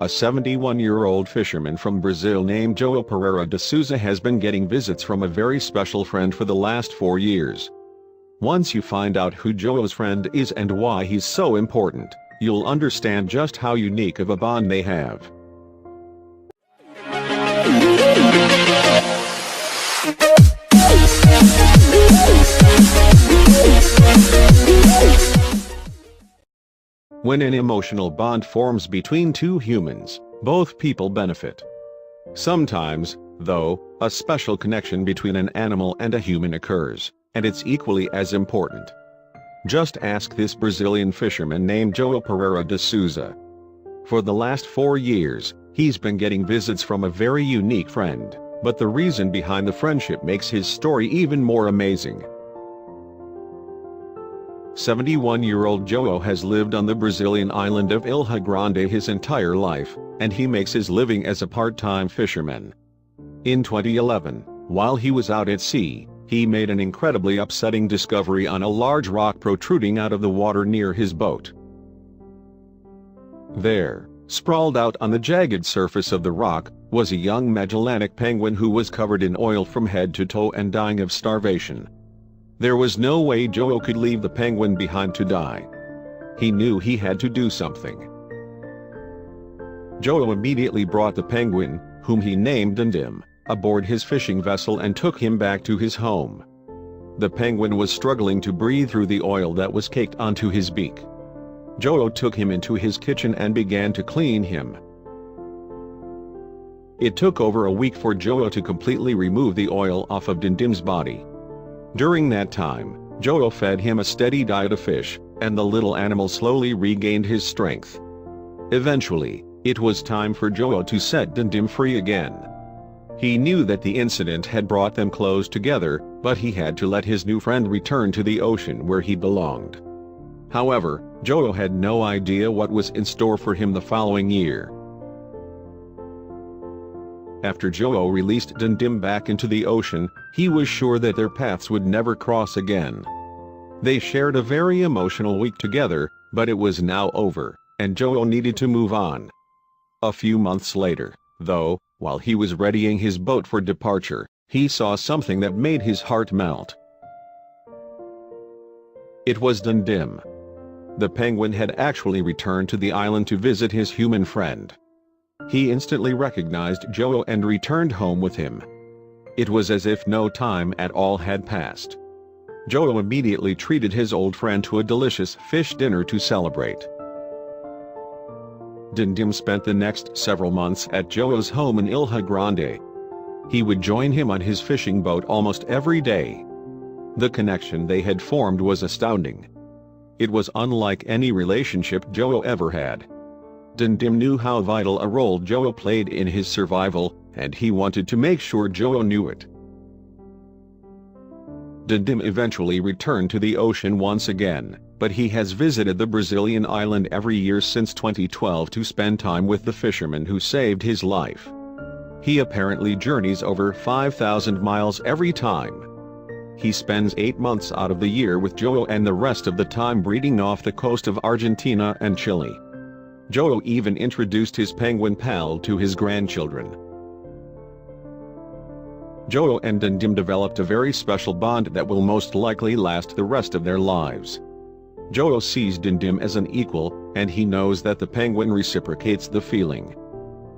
A 71-year-old fisherman from Brazil named João Pereira de Souza has been getting visits from a very special friend for the last 4 years. Once you find out who João's friend is and why he's so important, you'll understand just how unique of a bond they have. When an emotional bond forms between two humans, both people benefit. Sometimes, though, a special connection between an animal and a human occurs, and it's equally as important. Just ask this Brazilian fisherman named João Pereira de Souza. For the last 4 years, he's been getting visits from a very unique friend, but the reason behind the friendship makes his story even more amazing. 71-year-old João has lived on the Brazilian island of Ilha Grande his entire life, and he makes his living as a part-time fisherman. In 2011, while he was out at sea, he made an incredibly upsetting discovery on a large rock protruding out of the water near his boat. There, sprawled out on the jagged surface of the rock, was a young Magellanic penguin who was covered in oil from head to toe and dying of starvation. There was no way João could leave the penguin behind to die. He knew he had to do something. João immediately brought the penguin, whom he named Dindim, aboard his fishing vessel and took him back to his home. The penguin was struggling to breathe through the oil that was caked onto his beak. João took him into his kitchen and began to clean him. It took over a week for João to completely remove the oil off of Dindim's body. During that time, João fed him a steady diet of fish, and the little animal slowly regained his strength. Eventually, it was time for João to set Dindim free again. He knew that the incident had brought them close together, but he had to let his new friend return to the ocean where he belonged. However, João had no idea what was in store for him the following year. After João released Dindim back into the ocean, he was sure that their paths would never cross again. They shared a very emotional week together, but it was now over, and João needed to move on. A few months later, though, while he was readying his boat for departure, he saw something that made his heart melt. It was Dindim. The penguin had actually returned to the island to visit his human friend. He instantly recognized João and returned home with him. It was as if no time at all had passed. João immediately treated his old friend to a delicious fish dinner to celebrate. Dindim spent the next several months at João's home in Ilha Grande. He would join him on his fishing boat almost every day. The connection they had formed was astounding. It was unlike any relationship João ever had. Dindim knew how vital a role João played in his survival, and he wanted to make sure João knew it. Dindim eventually returned to the ocean once again, but he has visited the Brazilian island every year since 2012 to spend time with the fisherman who saved his life. He apparently journeys over 5,000 miles every time. He spends 8 months out of the year with João and the rest of the time breeding off the coast of Argentina and Chile. João even introduced his penguin pal to his grandchildren. João and Dindim developed a very special bond that will most likely last the rest of their lives. João sees Dindim as an equal, and he knows that the penguin reciprocates the feeling.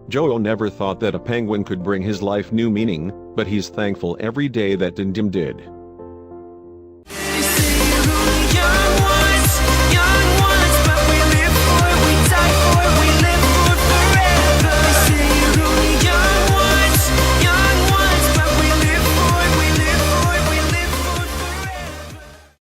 João never thought that a penguin could bring his life new meaning, but he's thankful every day that Dindim did.